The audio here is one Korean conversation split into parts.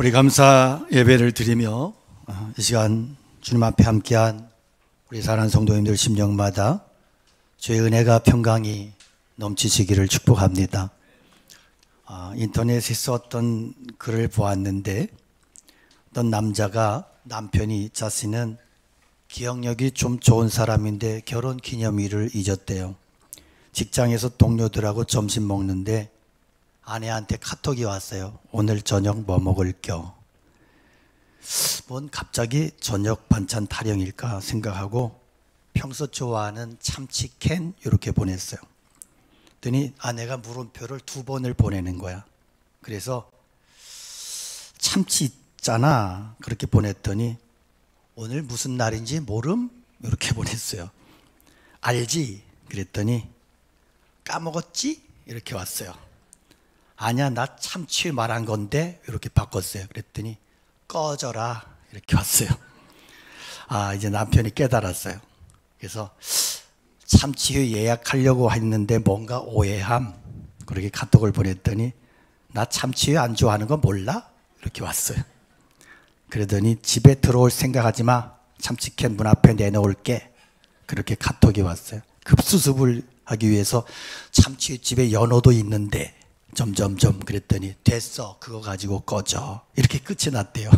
우리 감사 예배를 드리며 이 시간 주님 앞에 함께한 우리 사랑하는 성도님들 심령마다 주의 은혜가 평강이 넘치시기를 축복합니다. 인터넷에서 어떤 글을 보았는데 어떤 남자가 남편이 자신은 기억력이 좀 좋은 사람인데 결혼 기념일을 잊었대요. 직장에서 동료들하고 점심 먹는데 아내한테 카톡이 왔어요. 오늘 저녁 뭐 먹을겨? 뭔 갑자기 저녁 반찬 타령일까 생각하고 평소 좋아하는 참치캔 이렇게 보냈어요. 그랬더니 아내가 물음표를 2번을 보내는 거야. 그래서 참치 있잖아 그렇게 보냈더니 오늘 무슨 날인지 모름? 이렇게 보냈어요. 알지? 그랬더니 까먹었지? 이렇게 왔어요. 아니야, 나 참치 말한 건데 이렇게 바꿨어요. 그랬더니 꺼져라 이렇게 왔어요. 이제 남편이 깨달았어요. 그래서 참치회 예약하려고 했는데 뭔가 오해함 그렇게 카톡을 보냈더니 나 참치회 안 좋아하는 거 몰라? 이렇게 왔어요. 그러더니 집에 들어올 생각하지 마, 참치캔 문 앞에 내놓을게 그렇게 카톡이 왔어요. 급수습을 하기 위해서 참치회 집에 연어도 있는데 점점점 그랬더니 됐어 그거 가지고 꺼져 이렇게 끝이 났대요.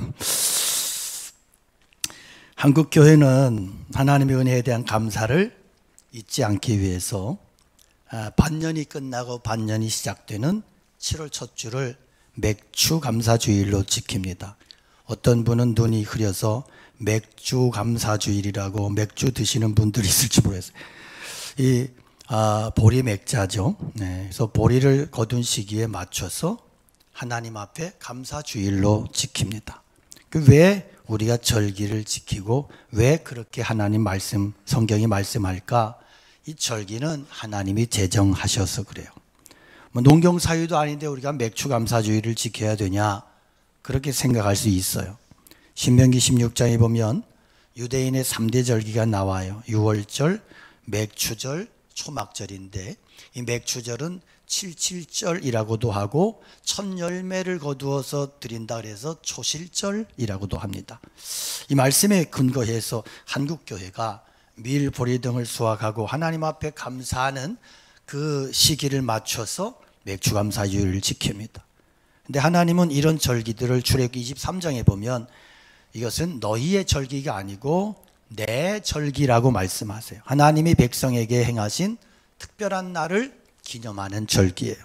한국교회는 하나님의 은혜에 대한 감사를 잊지 않기 위해서 반년이 끝나고 반년이 시작되는 7월 첫 주를 맥주 감사주일로 지킵니다. 어떤 분은 눈이 흐려서 맥주 감사주일이라고 맥주 드시는 분들이 있을지 모르겠어요. 이 보리 맥자죠. 그래서 보리를 거둔 시기에 맞춰서 하나님 앞에 감사주일로 지킵니다. 왜 우리가 절기를 지키고 왜 그렇게 하나님 말씀, 성경이 말씀할까? 이 절기는 하나님이 제정하셔서 그래요. 농경사유도 아닌데 우리가 맥주 감사주일을 지켜야 되냐? 그렇게 생각할 수 있어요. 신명기 16장에 보면 유대인의 3대 절기가 나와요. 유월절, 맥추절, 초막절인데 이 맥추절은 77절이라고도 하고 첫 열매를 거두어서 드린다 그래서 초실절이라고도 합니다. 이 말씀에 근거해서 한국교회가 밀, 보리 등을 수확하고 하나님 앞에 감사하는 그 시기를 맞춰서 맥주감사주일을 지킵니다. 근데 하나님은 이런 절기들을 출애굽기 23장에 보면 이것은 너희의 절기가 아니고 내 절기라고 말씀하세요. 하나님이 백성에게 행하신 특별한 날을 기념하는 절기예요.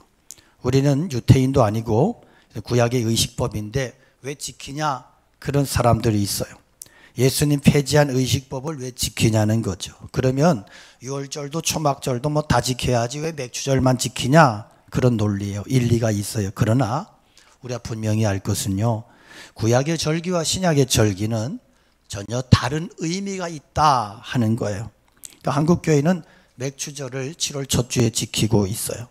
우리는 유태인도 아니고 구약의 의식법인데 왜 지키냐? 그런 사람들이 있어요. 예수님 폐지한 의식법을 왜 지키냐는 거죠. 그러면 유월절도 초막절도 뭐 다 지켜야지 왜 맥주절만 지키냐? 그런 논리예요. 일리가 있어요. 그러나 우리가 분명히 알 것은요, 구약의 절기와 신약의 절기는 전혀 다른 의미가 있다 하는 거예요. 그러니까 한국교회는 맥추절을 7월 첫 주에 지키고 있어요.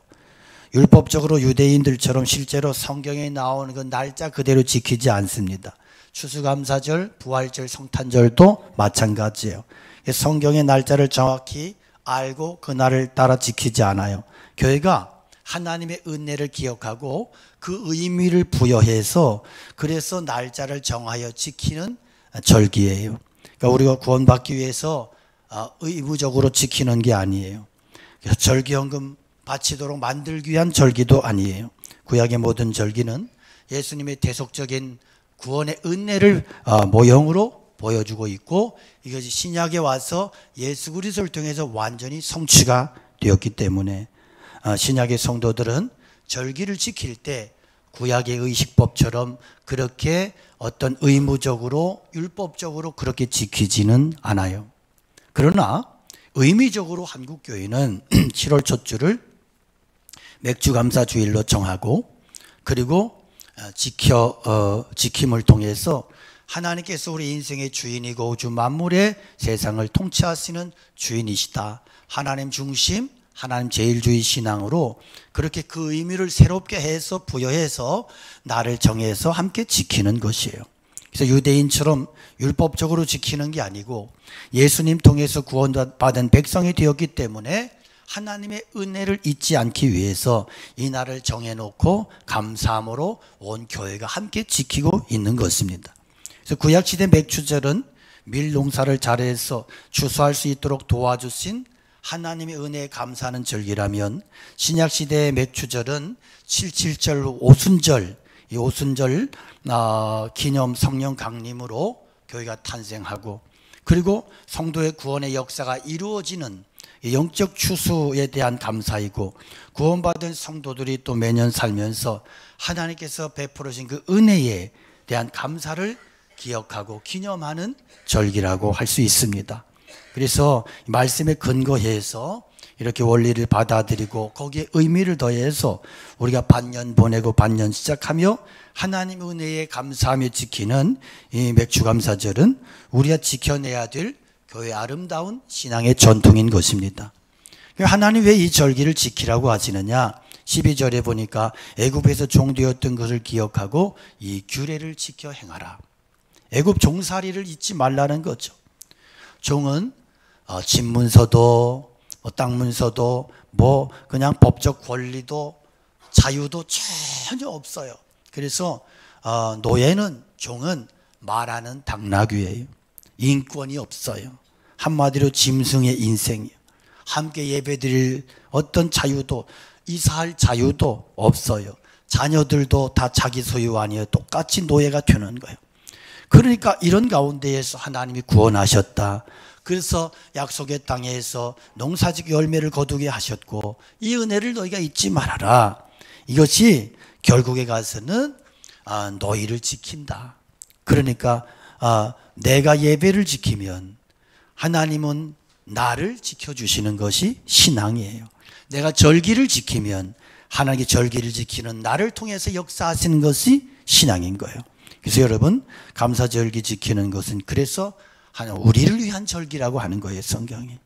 율법적으로 유대인들처럼 실제로 성경에 나오는 그 날짜 그대로 지키지 않습니다. 추수감사절, 부활절, 성탄절도 마찬가지예요. 성경의 날짜를 정확히 알고 그 날을 따라 지키지 않아요. 교회가 하나님의 은혜를 기억하고 그 의미를 부여해서 그래서 날짜를 정하여 지키는 절기예요. 그러니까 우리가 구원받기 위해서 의무적으로 지키는 게 아니에요. 절기헌금 바치도록 만들기 위한 절기도 아니에요. 구약의 모든 절기는 예수님의 대속적인 구원의 은혜를 모형으로 보여주고 있고 이것이 신약에 와서 예수 그리스도를 통해서 완전히 성취가 되었기 때문에 신약의 성도들은 절기를 지킬 때 구약의 의식법처럼 그렇게 어떤 의무적으로 율법적으로 그렇게 지키지는 않아요. 그러나 의미적으로 한국교회는 7월 첫 주를 맥주감사주일로 정하고 그리고 지킴을 통해서 하나님께서 우리 인생의 주인이고 우주 만물의 세상을 통치하시는 주인이시다. 하나님 중심, 하나님 제일주의 신앙으로 그렇게 그 의미를 새롭게 해서 부여해서 나를 정해서 함께 지키는 것이에요. 그래서 유대인처럼 율법적으로 지키는 게 아니고 예수님 통해서 구원받은 백성이 되었기 때문에 하나님의 은혜를 잊지 않기 위해서 이 날을 정해놓고 감사함으로 온 교회가 함께 지키고 있는 것입니다. 그래서 구약시대 맥추절은 밀농사를 잘해서 추수할 수 있도록 도와주신 하나님의 은혜에 감사하는 절기라면, 신약시대의 맥추절은 77절 오순절, 이 오순절 기념 성령 강림으로 교회가 탄생하고, 그리고 성도의 구원의 역사가 이루어지는 영적 추수에 대한 감사이고, 구원받은 성도들이 또 매년 살면서 하나님께서 베풀어 주신 그 은혜에 대한 감사를 기억하고 기념하는 절기라고 할 수 있습니다. 그래서 말씀에 근거해서 이렇게 원리를 받아들이고 거기에 의미를 더해서 우리가 반년 보내고 반년 시작하며 하나님 은혜에 감사하며 지키는 이 맥추감사절은 우리가 지켜내야 될 교회의 아름다운 신앙의 전통인 것입니다. 하나님 왜 이 절기를 지키라고 하시느냐? 12절에 보니까 애굽에서 종되었던 것을 기억하고 이 규례를 지켜 행하라. 애굽 종살이를 잊지 말라는 거죠. 종은 집 문서도 땅 문서도 그냥 법적 권리도 자유도 전혀 없어요. 그래서 노예는, 종은 말하는 당나귀예요. 인권이 없어요. 한마디로 짐승의 인생이에요. 함께 예배드릴 어떤 자유도, 이사할 자유도 없어요. 자녀들도 다 자기 소유 아니에요. 똑같이 노예가 되는 거예요. 그러니까 이런 가운데에서 하나님이 구원하셨다. 그래서 약속의 땅에서 농사지기 열매를 거두게 하셨고, 이 은혜를 너희가 잊지 말아라. 이것이 결국에 가서는 너희를 지킨다. 그러니까 내가 예배를 지키면 하나님은 나를 지켜주시는 것이 신앙이에요. 내가 절기를 지키면 하나님의 절기를 지키는 나를 통해서 역사하시는 것이 신앙인 거예요. 그래서 여러분, 감사절기 지키는 것은 그래서 우리를 위한 절기라고 하는 거예요, 성경이.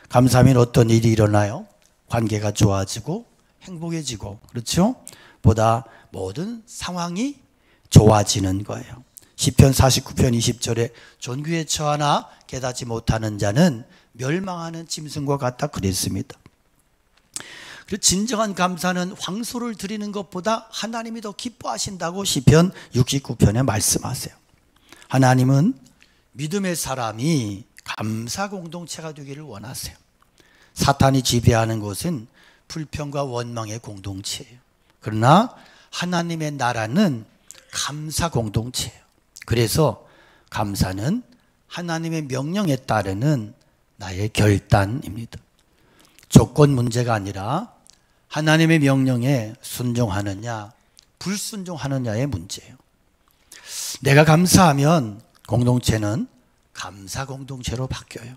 감사하면 어떤 일이 일어나요? 관계가 좋아지고 행복해지고, 그렇죠? 보다 모든 상황이 좋아지는 거예요. 시편 49편 20절에 존귀에 처하나 깨닫지 못하는 자는 멸망하는 짐승과 같다 그랬습니다. 그리고 진정한 감사는 황소를 드리는 것보다 하나님이 더 기뻐하신다고 시편 69편에 말씀하세요. 하나님은 믿음의 사람이 감사 공동체가 되기를 원하세요. 사탄이 지배하는 곳은 불평과 원망의 공동체예요. 그러나 하나님의 나라는 감사 공동체예요. 그래서 감사는 하나님의 명령에 따르는 나의 결단입니다. 조건 문제가 아니라 하나님의 명령에 순종하느냐 불순종하느냐의 문제예요. 내가 감사하면 공동체는 감사 공동체로 바뀌어요.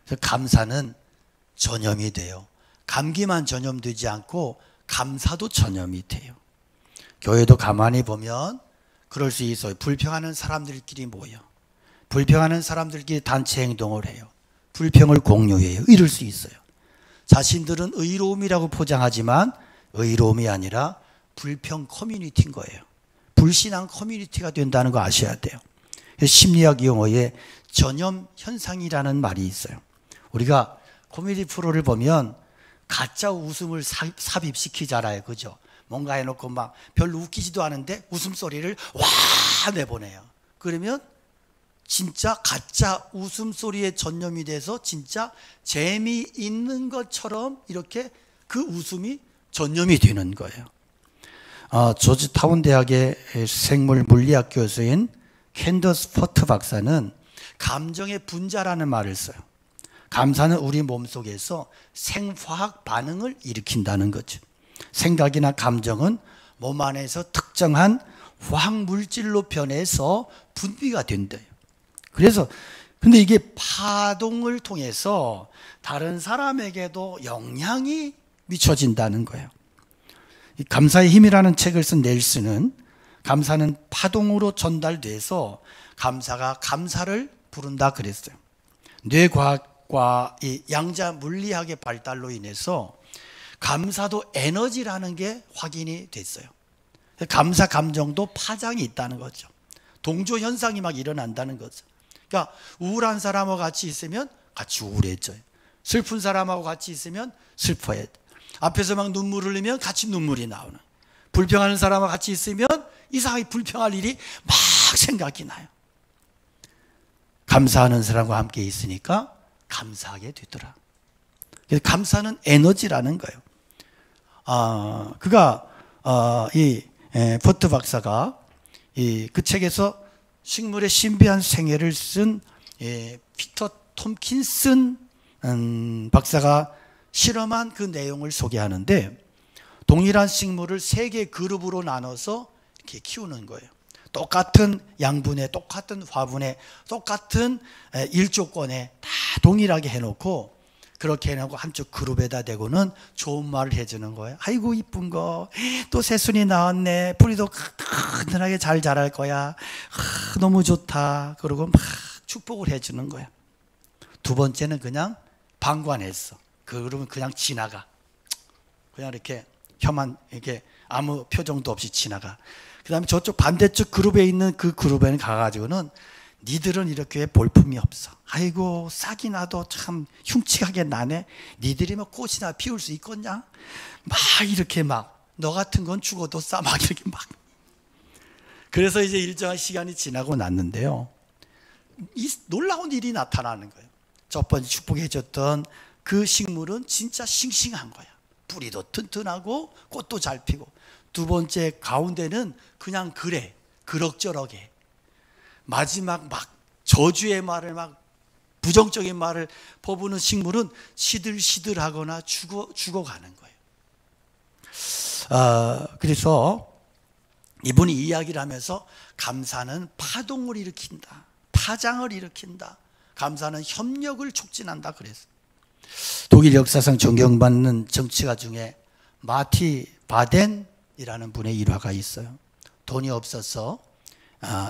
그래서 감사는 전염이 돼요. 감기만 전염되지 않고 감사도 전염이 돼요. 교회도 가만히 보면 그럴 수 있어요. 불평하는 사람들끼리 모여, 불평하는 사람들끼리 단체 행동을 해요. 불평을 공유해요. 이럴 수 있어요. 자신들은 의로움이라고 포장하지만 의로움이 아니라 불평 커뮤니티인 거예요. 불신앙 커뮤니티가 된다는 거 아셔야 돼요. 심리학 용어에 전염 현상이라는 말이 있어요. 우리가 코미디 프로를 보면 가짜 웃음을 삽입시키잖아요. 그죠? 뭔가 해놓고 막 별로 웃기지도 않은데 웃음소리를 와 내보내요. 그러면 진짜 가짜 웃음소리에 전염이 돼서 진짜 재미있는 것처럼 이렇게 그 웃음이 전염이 되는 거예요. 조지타운 대학의 생물 물리학 교수인 캔더스 퍼트 박사는 감정의 분자라는 말을 써요. 감사는 우리 몸속에서 생화학 반응을 일으킨다는 거죠. 생각이나 감정은 몸 안에서 특정한 화학물질로 변해서 분비가 된대요. 그래서 근데 이게 파동을 통해서 다른 사람에게도 영향이 미쳐진다는 거예요. 이 감사의 힘이라는 책을 쓴 넬슨은 감사는 파동으로 전달돼서 감사가 감사를 부른다 그랬어요. 뇌과학과 이 양자 물리학의 발달로 인해서 감사도 에너지라는 게 확인이 됐어요. 감사 감정도 파장이 있다는 거죠. 동조 현상이 막 일어난다는 거죠. 그러니까 우울한 사람과 같이 있으면 같이 우울해져요. 슬픈 사람하고 같이 있으면 슬퍼야 돼. 앞에서 막 눈물 흘리면 같이 눈물이 나오는. 불평하는 사람하고 같이 있으면 이상하게 불평할 일이 막 생각이 나요. 감사하는 사람과 함께 있으니까 감사하게 되더라. 그래서 감사는 에너지라는 거예요. 포트 박사가 그 책에서 식물의 신비한 생애를 쓴 피터 톰킨슨 박사가 실험한 그 내용을 소개하는데, 동일한 식물을 3개 그룹으로 나눠서 이렇게 키우는 거예요. 똑같은 양분에, 똑같은 화분에, 똑같은 일조권에 다 동일하게 해놓고, 그렇게 해놓고 한쪽 그룹에다 대고는 좋은 말을 해주는 거예요. 아이고 이쁜 거, 또 새순이 나왔네, 뿌리도 튼튼하게 잘 자랄 거야, 너무 좋다, 그러고 막 축복을 해주는 거야. 두 번째는 그냥 방관했어. 그러면 그냥 지나가. 그냥 이렇게 혀만 이렇게 아무 표정도 없이 지나가. 그 다음에 저쪽 반대쪽 그룹에 있는 그 그룹에는 가가지고는 니들은 이렇게 볼품이 없어. 아이고 싹이 나도 참 흉측하게 나네. 니들이 뭐 꽃이나 피울 수 있겠냐? 막 이렇게 막 너 같은 건 죽어도 싸 막 이렇게 막. 그래서 이제 일정한 시간이 지나고 났는데요, 이 놀라운 일이 나타나는 거예요. 첫 번째 축복해 줬던 그 식물은 진짜 싱싱한 거야. 뿌리도 튼튼하고 꽃도 잘 피고. 두 번째 가운데는 그냥 그래, 그럭저럭해. 마지막 막 저주의 말을, 막 부정적인 말을 퍼부는 식물은 시들시들하거나 죽어가는 거예요. 그래서 이분이 이야기를 하면서 감사는 파동을 일으킨다, 파장을 일으킨다, 감사는 협력을 촉진한다 그랬어요. 독일 역사상 존경받는 정치가 중에 마티 바덴이라는 분의 일화가 있어요. 돈이 없어서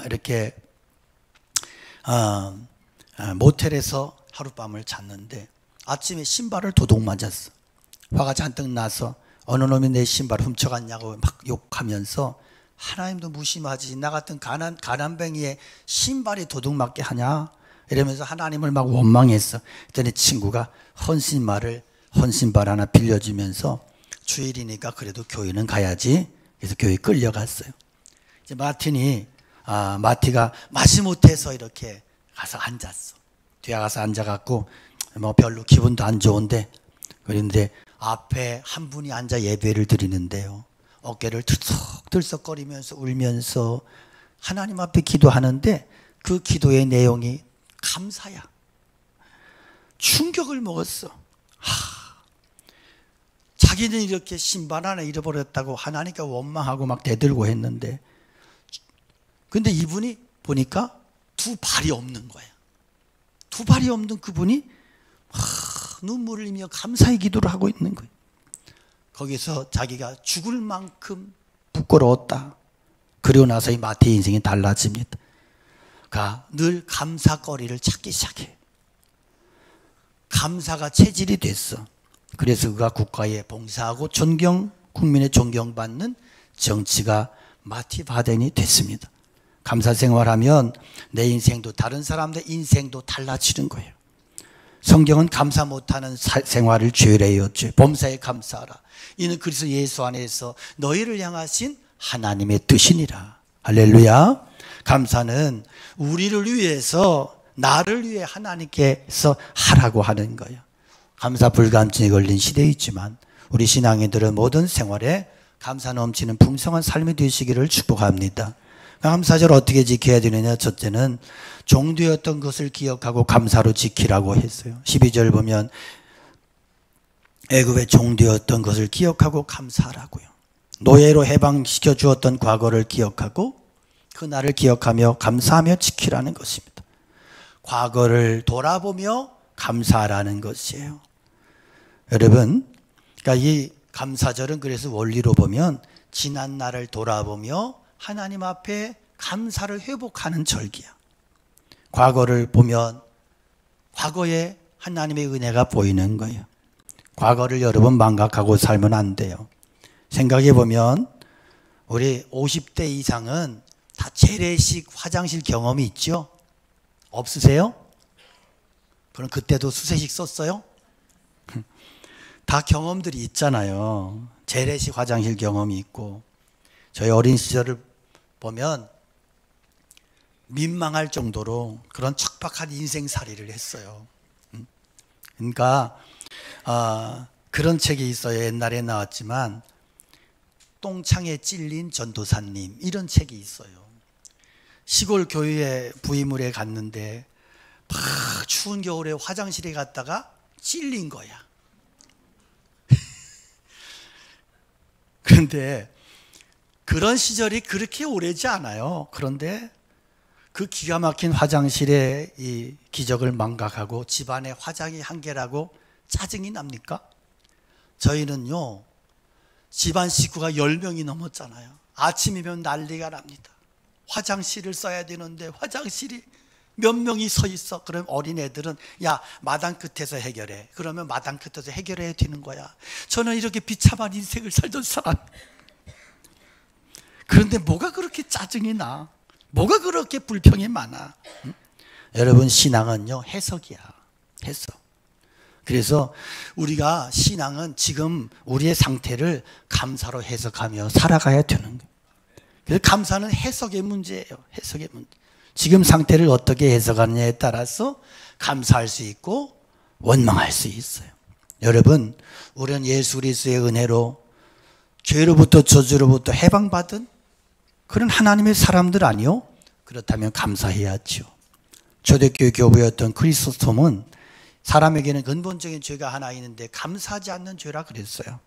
이렇게 모텔에서 하룻밤을 잤는데 아침에 신발을 도둑 맞았어. 화가 잔뜩 나서 어느 놈이 내 신발을 훔쳐갔냐고 막 욕하면서, 하나님도 무심하지, 나 같은 가난뱅이의 신발이 도둑 맞게 하냐 이러면서 하나님을 막 원망했어. 그랬더니 친구가 헌신발 하나 빌려주면서 주일이니까 그래도 교회는 가야지, 그래서 교회 끌려갔어요. 이제 마티가 마지못해서 이렇게 가서 앉았어. 뒤에 가서 앉아갖고 뭐 별로 기분도 안 좋은데, 그런데 앞에 한 분이 앉아 예배를 드리는데요, 어깨를 들썩들썩거리면서 울면서 하나님 앞에 기도하는데 그 기도의 내용이 감사야. 충격을 먹었어. 자기는 이렇게 신발 하나 잃어버렸다고 하나님께 원망하고 막 대들고 했는데, 근데 이분이 보니까 두 발이 없는 거야. 두 발이 없는 그분이 눈물을 흘리며 감사의 기도를 하고 있는 거예요. 거기서 자기가 죽을 만큼 부끄러웠다. 그리고 나서 이 마태의 인생이 달라집니다. 늘 감사거리를 찾기 시작해. 감사가 체질이 됐어. 그래서 그가 국가에 봉사하고 국민의 존경받는 정치가 마티 바덴이 됐습니다. 감사 생활하면 내 인생도 다른 사람들의 인생도 달라지는 거예요. 성경은 감사 못하는 생활을 죄래요. 범사에 감사하라. 이는 그리스도 예수 안에서 너희를 향하신 하나님의 뜻이니라. 할렐루야. 감사는 우리를 위해서, 나를 위해 하나님께서 하라고 하는 거예요. 감사 불감증에 걸린 시대이지만 우리 신앙인들은 모든 생활에 감사 넘치는 풍성한 삶이 되시기를 축복합니다. 감사절 어떻게 지켜야 되느냐? 첫째는 종되었던 것을 기억하고 감사로 지키라고 했어요. 12절 보면 애굽의 종되었던 것을 기억하고 감사하라고요. 노예로 해방시켜 주었던 과거를 기억하고 그 날을 기억하며 감사하며 지키라는 것입니다. 과거를 돌아보며 감사하라는 것이에요. 여러분, 그러니까 이 감사절은 그래서 원리로 보면 지난 날을 돌아보며 하나님 앞에 감사를 회복하는 절기야. 과거를 보면 과거에 하나님의 은혜가 보이는 거예요. 과거를 여러분 망각하고 살면 안 돼요. 생각해 보면 우리 50대 이상은 다 재래식 화장실 경험이 있죠? 없으세요? 그럼 그때도 수세식 썼어요? 다 경험들이 있잖아요. 재래식 화장실 경험이 있고, 저희 어린 시절을 보면 민망할 정도로 그런 척박한 인생살이를 했어요. 그러니까 그런 책이 있어요. 옛날에 나왔지만 똥창에 찔린 전도사님, 이런 책이 있어요. 시골 교회 부임을해 갔는데 막 추운 겨울에 화장실에 갔다가 찔린 거야. 그런데 그런 시절이 그렇게 오래지 않아요. 그런데 그 기가 막힌 화장실의 이 기적을 망각하고 집안에 화장이 한 개라고 짜증이 납니까? 저희는요, 집안 식구가 10명이 넘었잖아요. 아침이면 난리가 납니다. 화장실을 써야 되는데 화장실이 몇 명이 서 있어. 그럼 어린애들은 야, 마당 끝에서 해결해. 그러면 마당 끝에서 해결해야 되는 거야. 저는 이렇게 비참한 인생을 살던 사람. 그런데 뭐가 그렇게 짜증이 나? 뭐가 그렇게 불평이 많아? 응? 여러분, 신앙은요, 해석이야. 해석. 그래서 우리가 신앙은 지금 우리의 상태를 감사로 해석하며 살아가야 되는 거예요. 그래서 감사는 해석의 문제예요. 해석의 문제. 지금 상태를 어떻게 해석하느냐에 따라서 감사할 수 있고 원망할 수 있어요. 여러분, 우리는 예수 그리스도의 은혜로 죄로부터 저주로부터 해방받은 그런 하나님의 사람들 아니요? 그렇다면 감사해야죠. 초대교회 교부였던 크리스토톰은 사람에게는 근본적인 죄가 하나 있는데 감사하지 않는 죄라 그랬어요.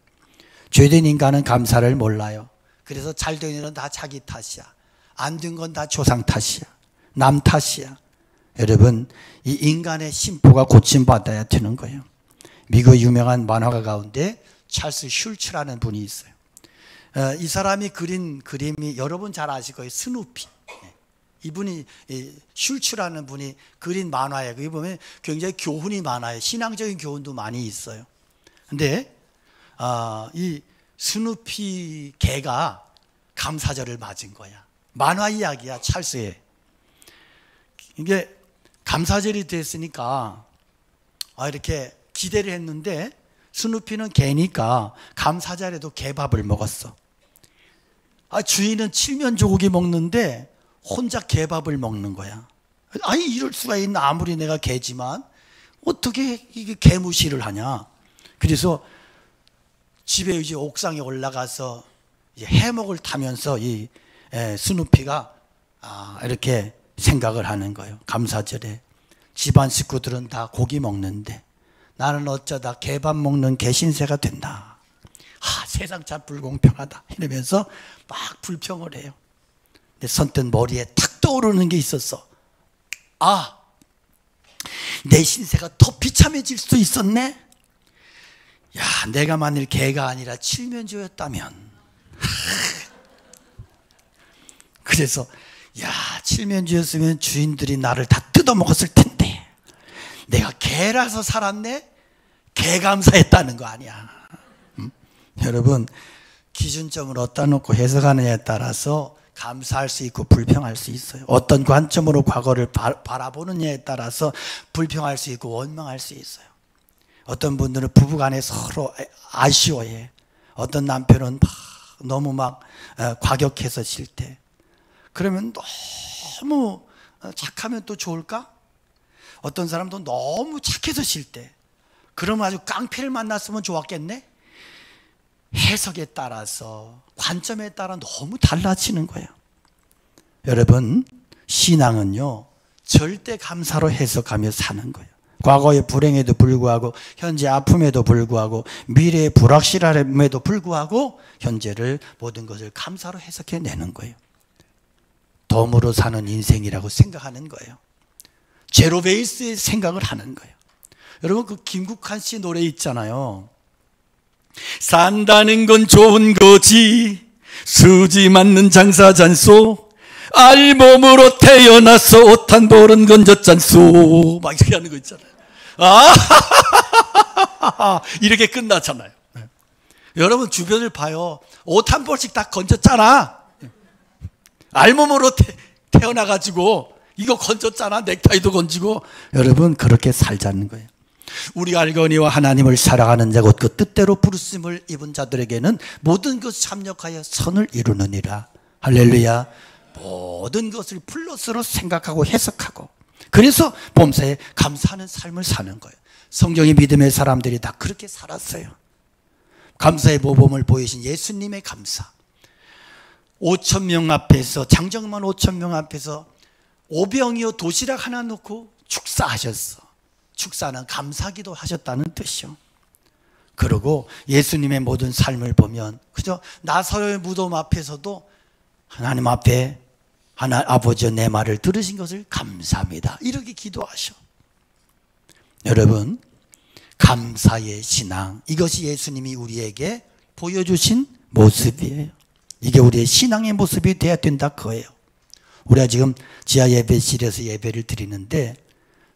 죄된 인간은 감사를 몰라요. 그래서 잘 된 일은 다 자기 탓이야. 안 된 건 다 조상 탓이야. 남 탓이야. 여러분, 이 인간의 심보가 고침받아야 되는 거예요. 미국 유명한 만화가 가운데 찰스 슐츠라는 분이 있어요. 이 사람이 그린 그림이 여러분 잘 아실 거예요. 스누피. 이분이 슐츠라는 분이 그린 만화예요. 거기 보면 굉장히 교훈이 많아요. 신앙적인 교훈도 많이 있어요. 근데 이 스누피 개가 감사절을 맞은 거야. 만화 이야기야, 찰스의. 이게 감사절이 됐으니까 이렇게 기대를 했는데 스누피는 개니까 감사절에도 개밥을 먹었어. 주인은 칠면조고기 먹는데 혼자 개밥을 먹는 거야. 아니, 이럴 수가 있나. 아무리 내가 개지만 어떻게 이게 개무시를 하냐. 그래서 집에 이제 옥상에 올라가서 이제 해먹을 타면서 이 스누피가 이렇게 생각을 하는 거예요. 감사절에 집안 식구들은 다 고기 먹는데 나는 어쩌다 개밥 먹는 개신세가 된다. 세상 참 불공평하다 이러면서 막 불평을 해요. 근데 선뜻 머리에 탁 떠오르는 게 있었어. 내 신세가 더 비참해질 수도 있었네. 야, 내가 만일 개가 아니라 칠면조였다면. 그래서 야, 칠면조였으면 주인들이 나를 다 뜯어먹었을 텐데 내가 개라서 살았네? 개감사했다는 거 아니야. 여러분, 기준점을 어디다 놓고 해석하느냐에 따라서 감사할 수 있고 불평할 수 있어요. 어떤 관점으로 과거를 바라보느냐에 따라서 불평할 수 있고 원망할 수 있어요. 어떤 분들은 부부간에 서로 아쉬워해. 어떤 남편은 너무 과격해서 싫대. 그러면 너무 착하면 또 좋을까? 어떤 사람도 너무 착해서 싫대. 그러면 아주 깡패를 만났으면 좋았겠네? 해석에 따라서, 관점에 따라 너무 달라지는 거예요. 여러분, 신앙은요, 절대 감사로 해석하며 사는 거예요. 과거의 불행에도 불구하고, 현재 아픔에도 불구하고, 미래의 불확실함에도 불구하고, 현재를 모든 것을 감사로 해석해내는 거예요. 덤으로 사는 인생이라고 생각하는 거예요. 제로 베이스의 생각을 하는 거예요. 여러분, 그 김국환 씨 노래 있잖아요. 산다는 건 좋은 거지 수지 맞는 장사잔소 알몸으로 태어나서 옷 한 벌은 건졌잖소 막 이렇게 하는 거 있잖아요. 이렇게 끝나잖아요. 여러분 주변을 봐요. 옷 한 벌씩 다 건졌잖아. 알몸으로 태어나가지고 이거 건졌잖아. 넥타이도 건지고. 여러분 그렇게 살자는 거예요. 우리가 알거니와 하나님을 사랑하는 자 곧 그 뜻대로 부르심을 입은 자들에게는 모든 것 참여하여 선을 이루느니라. 할렐루야. 모든 것을 플러스로 생각하고 해석하고, 그래서 범사에 감사하는 삶을 사는 거예요. 성경의 믿음의 사람들이 다 그렇게 살았어요. 감사의 모범을 보이신 예수님의 감사. 5,000명 앞에서, 장정만 5,000명 앞에서 오병이어 도시락 하나 놓고 축사하셨어. 축사는 감사기도 하셨다는 뜻이요. 그리고 예수님의 모든 삶을 보면 그저 나사로의 무덤 앞에서도 하나님 앞에 아버지여 내 말을 들으신 것을 감사합니다, 이렇게 기도하셔. 여러분, 감사의 신앙, 이것이 예수님이 우리에게 보여주신 모습이에요. 이게 우리의 신앙의 모습이 돼야 된다 그거예요. 우리가 지금 지하 예배실에서 예배를 드리는데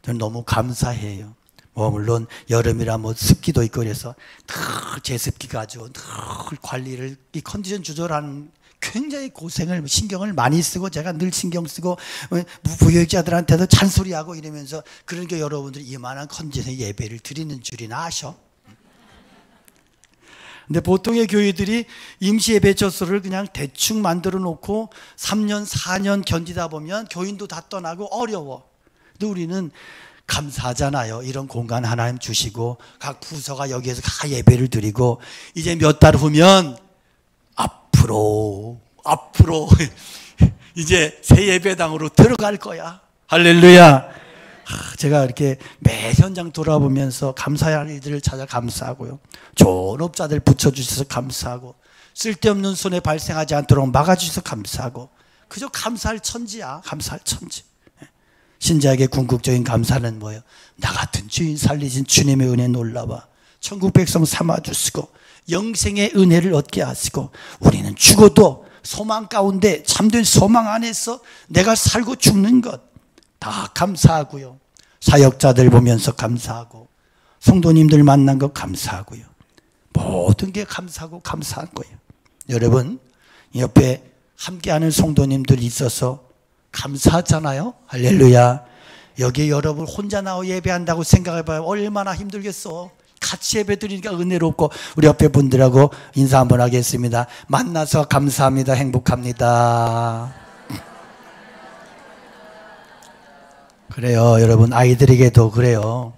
저는 너무 감사해요. 물론 여름이라 습기도 있고 그래서 늘 제습기가 아주 늘 관리를, 이 컨디션 조절하는 굉장히 고생을, 신경을 많이 쓰고, 제가 늘 신경 쓰고 부역자들한테도 잔소리하고 이러면서, 그러니까 여러분들이 이만한 컨디션에 예배를 드리는 줄이나 아셔? 근데 보통의 교회들이 임시 예배처소를 그냥 대충 만들어 놓고 3년 4년 견디다 보면 교인도 다 떠나고 어려워. 근데 우리는 감사하잖아요. 이런 공간 하나님 주시고 각 부서가 여기에서 다 예배를 드리고, 이제 몇 달 후면 앞으로 이제 새 예배당으로 들어갈 거야. 할렐루야. 제가 이렇게 매 현장 돌아보면서 감사해야 할 일들을 찾아 감사하고요. 좋은 업자들 붙여주셔서 감사하고, 쓸데없는 손해 발생하지 않도록 막아주셔서 감사하고, 그저 감사할 천지야. 감사할 천지. 신자에게 궁극적인 감사는 뭐예요? 나 같은 주인 살리신 주님의 은혜 놀라워 천국 백성 삼아주시고 영생의 은혜를 얻게 하시고, 우리는 죽어도 소망 가운데 참된 소망 안에서 내가 살고 죽는 것 다 감사하고요. 사역자들 보면서 감사하고, 성도님들 만난 것 감사하고요. 모든 게 감사하고 감사한 거예요. 여러분, 옆에 함께하는 성도님들이 있어서 감사하잖아요. 할렐루야. 여기 여러분 혼자 나와 예배한다고 생각해봐요. 얼마나 힘들겠어. 같이 예배드리니까 은혜롭고. 우리 옆에 분들하고 인사 한번 하겠습니다. 만나서 감사합니다. 행복합니다. 그래요. 여러분, 아이들에게도 그래요.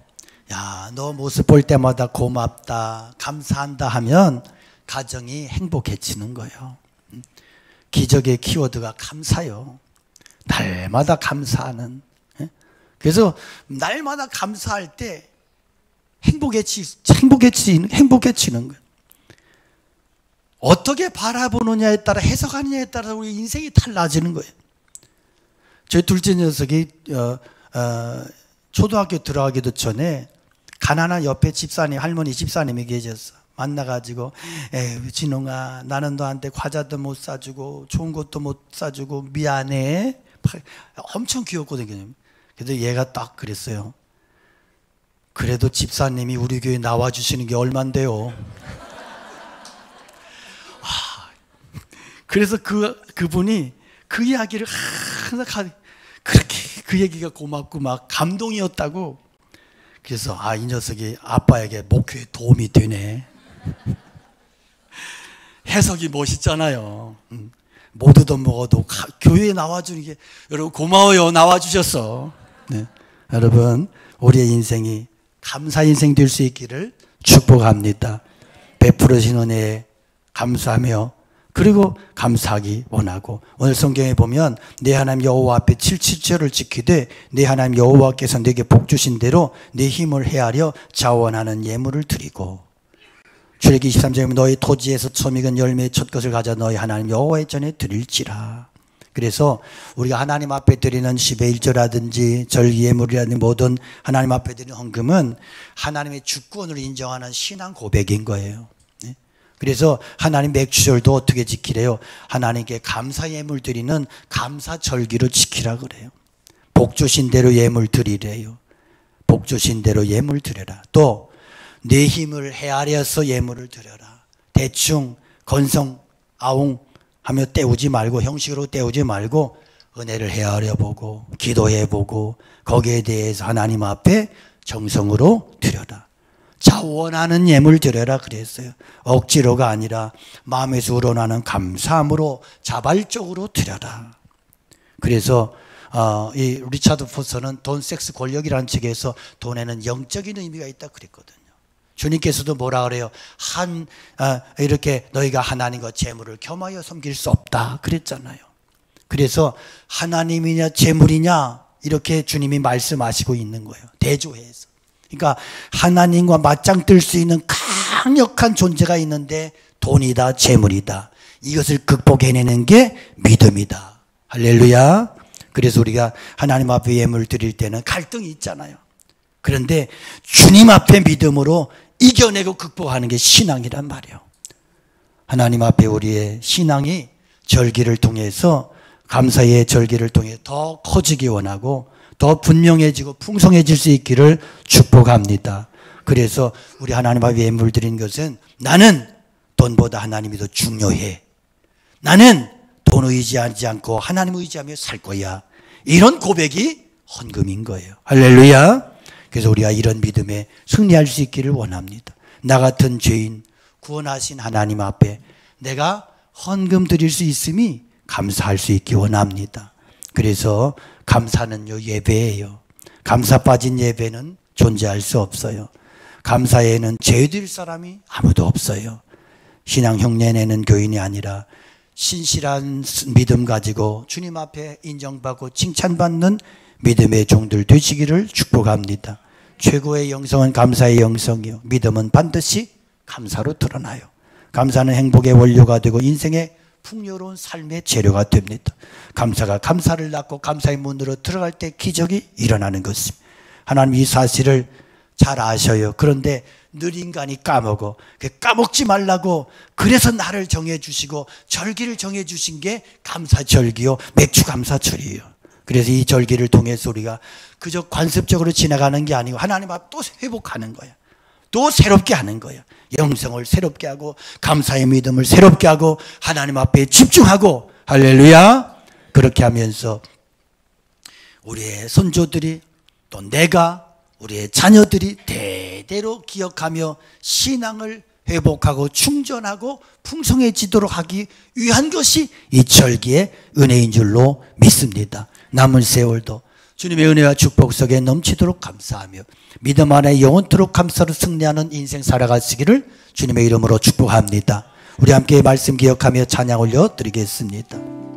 야, 너 모습 볼 때마다 고맙다, 감사한다 하면 가정이 행복해지는 거예요. 기적의 키워드가 감사요. 날마다 감사하는. 그래서 날마다 감사할 때 행복해지는 거예요. 어떻게 바라보느냐에 따라, 해석하느냐에 따라 우리 인생이 달라지는 거예요. 저희 둘째 녀석이 초등학교 들어가기도 전에 가난한 옆에 집사님, 할머니 집사님이 계셨어. 만나가지고, 진홍아, 나는 너한테 과자도 못 사주고 좋은 것도 못 사주고 미안해. 엄청 귀엽거든요. 그래서 얘가 딱 그랬어요. 그래도 집사님이 우리 교회 나와주시는 게 얼만데요. 그래서 그분이 그 이야기를 항상 그렇게 그 얘기가 고맙고 막 감동이었다고. 그래서 이 녀석이 아빠에게 목회에 도움이 되네. 해석이 멋있잖아요. 모두도 먹어도 교회에 나와주는 게, 여러분 고마워요. 나와주셨어. 네. 여러분, 우리의 인생이 감사 인생 될 수 있기를 축복합니다. 베풀으신 은혜에 감사하며, 그리고 감사하기 원하고, 오늘 성경에 보면 내 하나님 여호와 앞에 7.7절을 지키되 내 하나님 여호와께서 내게 복 주신 대로 내 힘을 헤아려 자원하는 예물을 드리고, 출애기 23장에 보면 너희 토지에서 처음 익은 열매의 첫 것을 가져 너희 하나님 여호와의 전에 드릴지라. 그래서 우리가 하나님 앞에 드리는 10의 1조라든지 절 예물이라든지 모든 하나님 앞에 드리는 헌금은 하나님의 주권을 인정하는 신앙 고백인 거예요. 그래서 하나님 맥주절도 어떻게 지키래요? 하나님께 감사 예물 드리는 감사 절기로 지키라 그래요. 복 주신 대로 예물 드리래요. 복 주신 대로 예물 드려라. 또 내 힘을 헤아려서 예물을 드려라. 대충 건성 아웅 하며 때우지 말고, 형식으로 때우지 말고 은혜를 헤아려 보고 기도해 보고 거기에 대해서 하나님 앞에 정성으로 드려라. 자원하는 예물 드려라 그랬어요. 억지로가 아니라 마음에서 우러나는 감사함으로 자발적으로 드려라. 그래서 이 리차드 포서는 돈, 섹스, 권력이라는 책에서 돈에는 영적인 의미가 있다 그랬거든요. 주님께서도 뭐라 그래요? 이렇게 너희가 하나님과 재물을 겸하여 섬길 수 없다 그랬잖아요. 그래서 하나님이냐 재물이냐 이렇게 주님이 말씀하시고 있는 거예요. 대조해서. 그러니까 하나님과 맞짱 뜰 수 있는 강력한 존재가 있는데 돈이다 재물이다. 이것을 극복해내는 게 믿음이다. 할렐루야. 그래서 우리가 하나님 앞에 예물 드릴 때는 갈등이 있잖아요. 그런데 주님 앞에 믿음으로 이겨내고 극복하는 게 신앙이란 말이에요. 하나님 앞에 우리의 신앙이 절기를 통해서 감사의 절기를 통해 더 커지기 원하고 더 분명해지고 풍성해질 수 있기를 축복합니다. 그래서 우리 하나님 앞에 예물 드린 것은 나는 돈보다 하나님이 더 중요해. 나는 돈 의지하지 않고 하나님 의지하며 살 거야. 이런 고백이 헌금인 거예요. 할렐루야. 그래서 우리가 이런 믿음에 승리할 수 있기를 원합니다. 나 같은 죄인 구원하신 하나님 앞에 내가 헌금 드릴 수 있음이 감사할 수 있기 원합니다. 그래서 감사는요 예배예요. 감사 빠진 예배는 존재할 수 없어요. 감사에는 죄질 사람이 아무도 없어요. 신앙 흉내내는 교인이 아니라 신실한 믿음 가지고 주님 앞에 인정받고 칭찬받는 믿음의 종들 되시기를 축복합니다. 최고의 영성은 감사의 영성이요. 믿음은 반드시 감사로 드러나요. 감사는 행복의 원료가 되고 인생의 풍요로운 삶의 재료가 됩니다. 감사가 감사를 낳고 감사의 문으로 들어갈 때 기적이 일어나는 것입니다. 하나님 이 사실을 잘 아셔요. 그런데 늘 인간이 까먹어. 까먹지 말라고 그래서 나를 정해주시고 절기를 정해주신 게 감사절기요 맥주감사절이에요. 그래서 이 절기를 통해서 우리가 그저 관습적으로 지나가는 게 아니고 하나님 앞 또 회복하는 거야. 또 새롭게 하는 거야. 영성을 새롭게 하고 감사의 믿음을 새롭게 하고 하나님 앞에 집중하고 할렐루야. 그렇게 하면서 우리의 손조들이 또 내가 우리의 자녀들이 대대로 기억하며 신앙을 회복하고 충전하고 풍성해지도록 하기 위한 것이 이 절기의 은혜인 줄로 믿습니다. 남은 세월도 주님의 은혜와 축복 속에 넘치도록 감사하며 믿음 안에 영원토록 감사로 승리하는 인생 살아가시기를 주님의 이름으로 축복합니다. 우리 함께 말씀 기억하며 찬양 올려드리겠습니다.